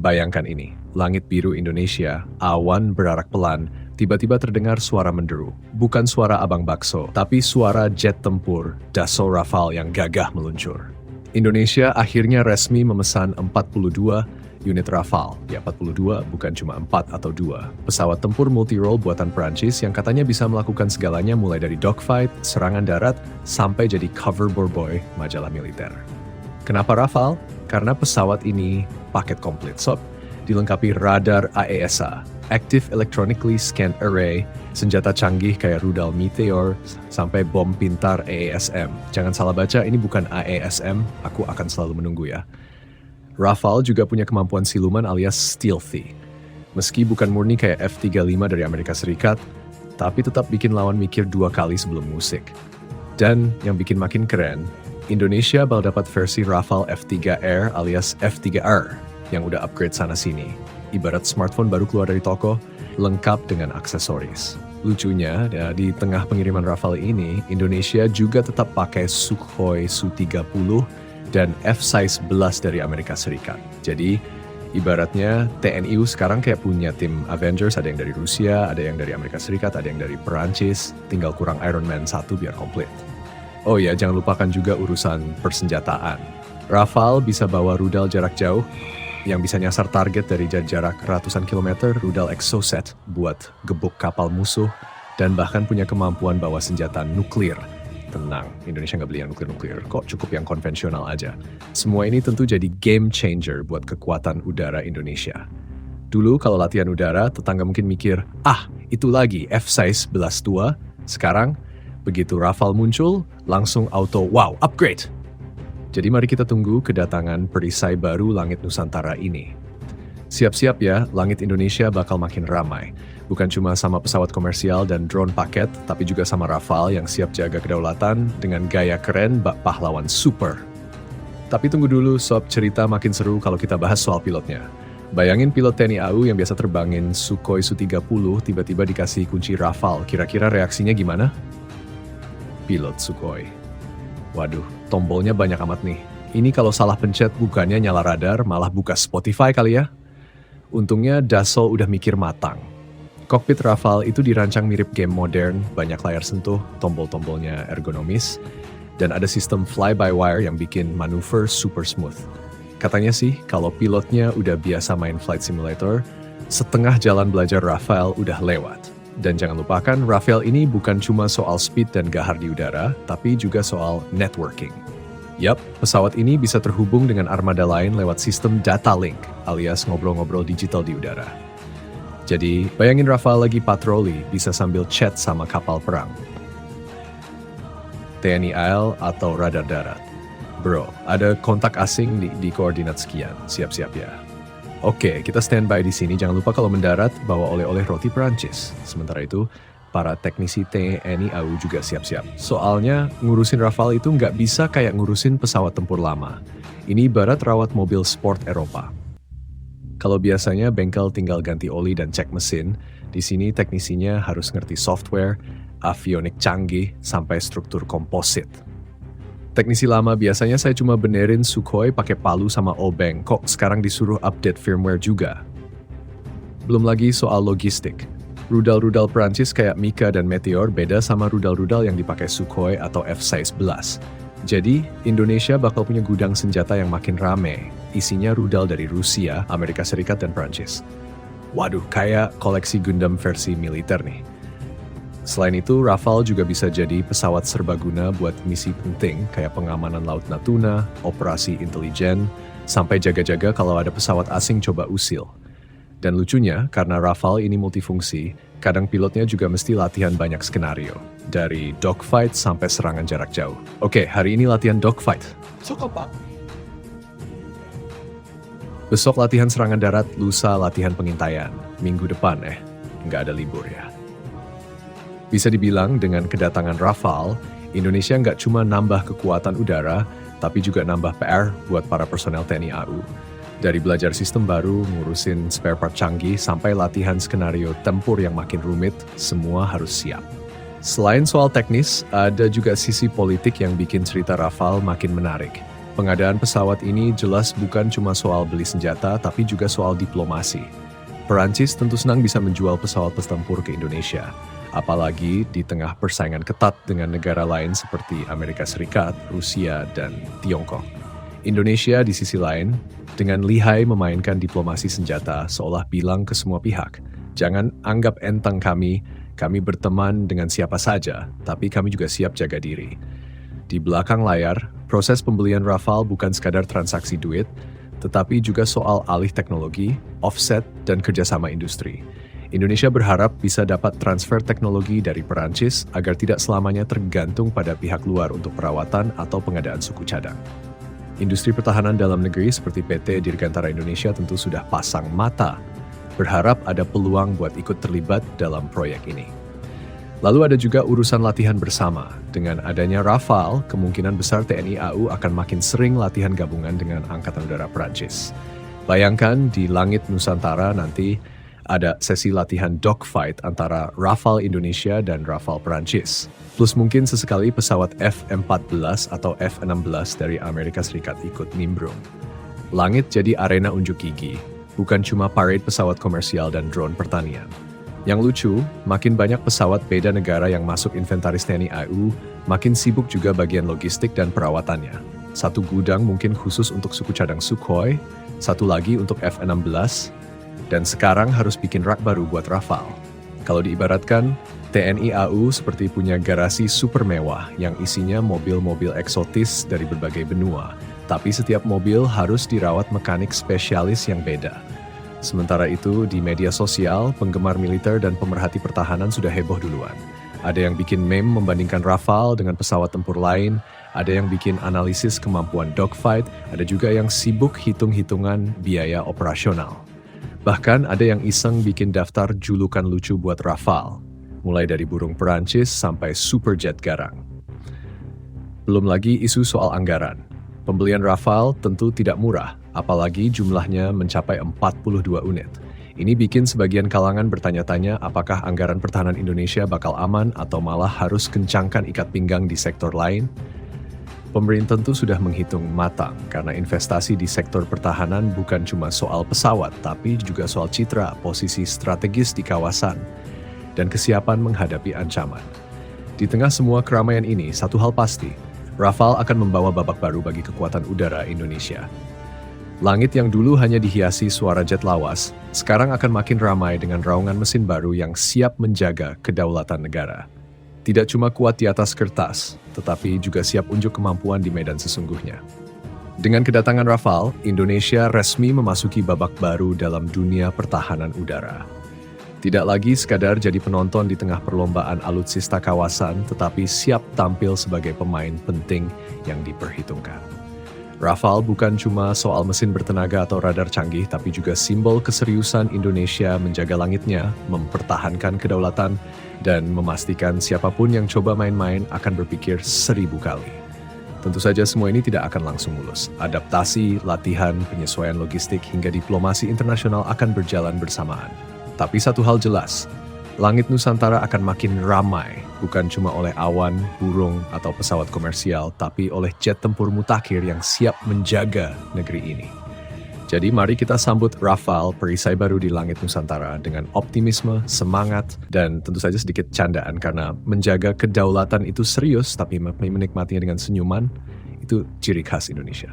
Bayangkan ini, langit biru Indonesia, awan berarak pelan, tiba-tiba terdengar suara menderu. Bukan suara abang bakso, tapi suara jet tempur Dassault Rafale yang gagah meluncur. Indonesia akhirnya resmi memesan 42 unit Rafale. Ya 42, bukan cuma 4 atau 2. Pesawat tempur multi-role buatan Prancis yang katanya bisa melakukan segalanya mulai dari dogfight, serangan darat, sampai jadi cover boy majalah militer. Kenapa Rafale? Karena pesawat ini paket komplit sob, dilengkapi radar AESA, Active Electronically Scanned Array, senjata canggih kayak rudal Meteor, sampai bom pintar AESM. Jangan salah baca, ini bukan AESM, aku akan selalu menunggu ya. Rafale juga punya kemampuan siluman alias stealthy. Meski bukan murni kayak F-35 dari Amerika Serikat, tapi tetap bikin lawan mikir 2 kali sebelum musik. Dan yang bikin makin keren, Indonesia bakal dapat versi Rafale F3R alias F3R yang udah upgrade sana-sini. Ibarat smartphone baru keluar dari toko, lengkap dengan aksesoris. Lucunya, di tengah pengiriman Rafale ini, Indonesia juga tetap pakai Sukhoi Su-30 dan F-11 dari Amerika Serikat. Jadi, ibaratnya TNI sekarang kayak punya tim Avengers, ada yang dari Rusia, ada yang dari Amerika Serikat, ada yang dari Perancis, tinggal kurang Iron Man 1 biar komplit. Oh ya, jangan lupakan juga urusan persenjataan. Rafale bisa bawa rudal jarak jauh yang bisa nyasar target dari jarak ratusan kilometer, rudal Exocet buat gebuk kapal musuh, dan bahkan punya kemampuan bawa senjata nuklir. Tenang, Indonesia nggak beli yang nuklir-nuklir, kok cukup yang konvensional aja. Semua ini tentu jadi game changer buat kekuatan udara Indonesia. Dulu kalau latihan udara, tetangga mungkin mikir, itu lagi F-11 tua, sekarang begitu Rafale muncul, langsung auto wow, upgrade. Jadi mari kita tunggu kedatangan perisai baru langit Nusantara ini. Siap-siap ya, langit Indonesia bakal makin ramai. Bukan cuma sama pesawat komersial dan drone paket, tapi juga sama Rafale yang siap jaga kedaulatan dengan gaya keren bak pahlawan super. Tapi tunggu dulu, sob, cerita makin seru kalau kita bahas soal pilotnya. Bayangin pilot TNI AU yang biasa terbangin Sukhoi Su-30 tiba-tiba dikasih kunci Rafale, kira-kira reaksinya gimana? Pilot Sukhoi. Waduh, tombolnya banyak amat nih. Ini kalau salah pencet bukannya nyala radar, malah buka Spotify kali ya. Untungnya Dassault udah mikir matang. Kokpit Rafale itu dirancang mirip game modern, banyak layar sentuh, tombol-tombolnya ergonomis, dan ada sistem fly-by-wire yang bikin manuver super smooth. Katanya sih, kalau pilotnya udah biasa main flight simulator, setengah jalan belajar Rafale udah lewat. Dan jangan lupakan, Rafale ini bukan cuma soal speed dan gahar di udara, tapi juga soal networking. Yap, pesawat ini bisa terhubung dengan armada lain lewat sistem data link, alias ngobrol-ngobrol digital di udara. Jadi, bayangin Rafale lagi patroli, bisa sambil chat sama kapal perang. TNI AL atau radar darat. Bro, ada kontak asing di koordinat sekian, siap-siap ya. Oke, kita standby di sini. Jangan lupa kalau mendarat, bawa oleh-oleh roti Perancis. Sementara itu, para teknisi TNI AU juga siap-siap. Soalnya, ngurusin Rafale itu nggak bisa kayak ngurusin pesawat tempur lama. Ini ibarat rawat mobil sport Eropa. Kalau biasanya bengkel tinggal ganti oli dan cek mesin, di sini teknisinya harus ngerti software, avionik canggih, sampai struktur komposit. Teknisi lama biasanya saya cuma benerin Sukhoi pakai palu sama obeng, kok sekarang disuruh update firmware juga. Belum lagi soal logistik. Rudal-rudal Prancis kayak Mika dan Meteor beda sama rudal-rudal yang dipakai Sukhoi atau F-11. Jadi, Indonesia bakal punya gudang senjata yang makin rame. Isinya rudal dari Rusia, Amerika Serikat, dan Prancis. Waduh, kayak koleksi Gundam versi militer nih. Selain itu, Rafale juga bisa jadi pesawat serbaguna buat misi penting kayak pengamanan Laut Natuna, operasi intelijen, sampai jaga-jaga kalau ada pesawat asing coba usil. Dan lucunya, karena Rafale ini multifungsi, kadang pilotnya juga mesti latihan banyak skenario. Dari dogfight sampai serangan jarak jauh. Oke, hari ini latihan dogfight. Suka, Pak. Besok latihan serangan darat, lusa latihan pengintaian. Minggu depan nggak ada libur ya. Bisa dibilang dengan kedatangan Rafale, Indonesia nggak cuma nambah kekuatan udara, tapi juga nambah PR buat para personel TNI AU. Dari belajar sistem baru, ngurusin spare part canggih, sampai latihan skenario tempur yang makin rumit, semua harus siap. Selain soal teknis, ada juga sisi politik yang bikin cerita Rafale makin menarik. Pengadaan pesawat ini jelas bukan cuma soal beli senjata, tapi juga soal diplomasi. Perancis tentu senang bisa menjual pesawat tempur ke Indonesia, apalagi di tengah persaingan ketat dengan negara lain seperti Amerika Serikat, Rusia, dan Tiongkok. Indonesia di sisi lain, dengan lihai memainkan diplomasi senjata seolah bilang ke semua pihak, jangan anggap enteng kami berteman dengan siapa saja, tapi kami juga siap jaga diri. Di belakang layar, proses pembelian Rafale bukan sekadar transaksi duit, tetapi juga soal alih teknologi, offset, dan kerjasama industri. Indonesia berharap bisa dapat transfer teknologi dari Perancis agar tidak selamanya tergantung pada pihak luar untuk perawatan atau pengadaan suku cadang. Industri pertahanan dalam negeri seperti PT Dirgantara Indonesia tentu sudah pasang mata, berharap ada peluang buat ikut terlibat dalam proyek ini. Lalu ada juga urusan latihan bersama. Dengan adanya Rafale, kemungkinan besar TNI AU akan makin sering latihan gabungan dengan Angkatan Udara Prancis. Bayangkan di langit Nusantara nanti ada sesi latihan dogfight antara Rafale Indonesia dan Rafale Prancis. Plus mungkin sesekali pesawat F-14 atau F-16 dari Amerika Serikat ikut nimbrung. Langit jadi arena unjuk gigi, bukan cuma parade pesawat komersial dan drone pertanian. Yang lucu, makin banyak pesawat beda negara yang masuk inventaris TNI AU, makin sibuk juga bagian logistik dan perawatannya. Satu gudang mungkin khusus untuk suku cadang Sukhoi, satu lagi untuk F-16, dan sekarang harus bikin rak baru buat Rafale. Kalau diibaratkan, TNI AU seperti punya garasi super mewah yang isinya mobil-mobil eksotis dari berbagai benua, tapi setiap mobil harus dirawat mekanik spesialis yang beda. Sementara itu, di media sosial, penggemar militer dan pemerhati pertahanan sudah heboh duluan. Ada yang bikin meme membandingkan Rafale dengan pesawat tempur lain, ada yang bikin analisis kemampuan dogfight, ada juga yang sibuk hitung-hitungan biaya operasional. Bahkan ada yang iseng bikin daftar julukan lucu buat Rafale, mulai dari burung Perancis sampai superjet garang. Belum lagi isu soal anggaran. Pembelian Rafale tentu tidak murah, apalagi jumlahnya mencapai 42 unit. Ini bikin sebagian kalangan bertanya-tanya apakah anggaran pertahanan Indonesia bakal aman atau malah harus kencangkan ikat pinggang di sektor lain. Pemerintah tentu sudah menghitung matang karena investasi di sektor pertahanan bukan cuma soal pesawat, tapi juga soal citra, posisi strategis di kawasan, dan kesiapan menghadapi ancaman. Di tengah semua keramaian ini, satu hal pasti, Rafale akan membawa babak baru bagi kekuatan udara Indonesia. Langit yang dulu hanya dihiasi suara jet lawas, sekarang akan makin ramai dengan raungan mesin baru yang siap menjaga kedaulatan negara. Tidak cuma kuat di atas kertas, tetapi juga siap unjuk kemampuan di medan sesungguhnya. Dengan kedatangan Rafale, Indonesia resmi memasuki babak baru dalam dunia pertahanan udara. Tidak lagi sekadar jadi penonton di tengah perlombaan alutsista kawasan, tetapi siap tampil sebagai pemain penting yang diperhitungkan. Rafale bukan cuma soal mesin bertenaga atau radar canggih, tapi juga simbol keseriusan Indonesia menjaga langitnya, mempertahankan kedaulatan, dan memastikan siapapun yang coba main-main akan berpikir 1000 kali. Tentu saja semua ini tidak akan langsung mulus. Adaptasi, latihan, penyesuaian logistik, hingga diplomasi internasional akan berjalan bersamaan. Tapi satu hal jelas, langit Nusantara akan makin ramai, bukan cuma oleh awan, burung, atau pesawat komersial, tapi oleh jet tempur mutakhir yang siap menjaga negeri ini. Jadi mari kita sambut Rafale, perisai baru di langit Nusantara, dengan optimisme, semangat, dan tentu saja sedikit candaan karena menjaga kedaulatan itu serius, tapi menikmatinya dengan senyuman, itu ciri khas Indonesia.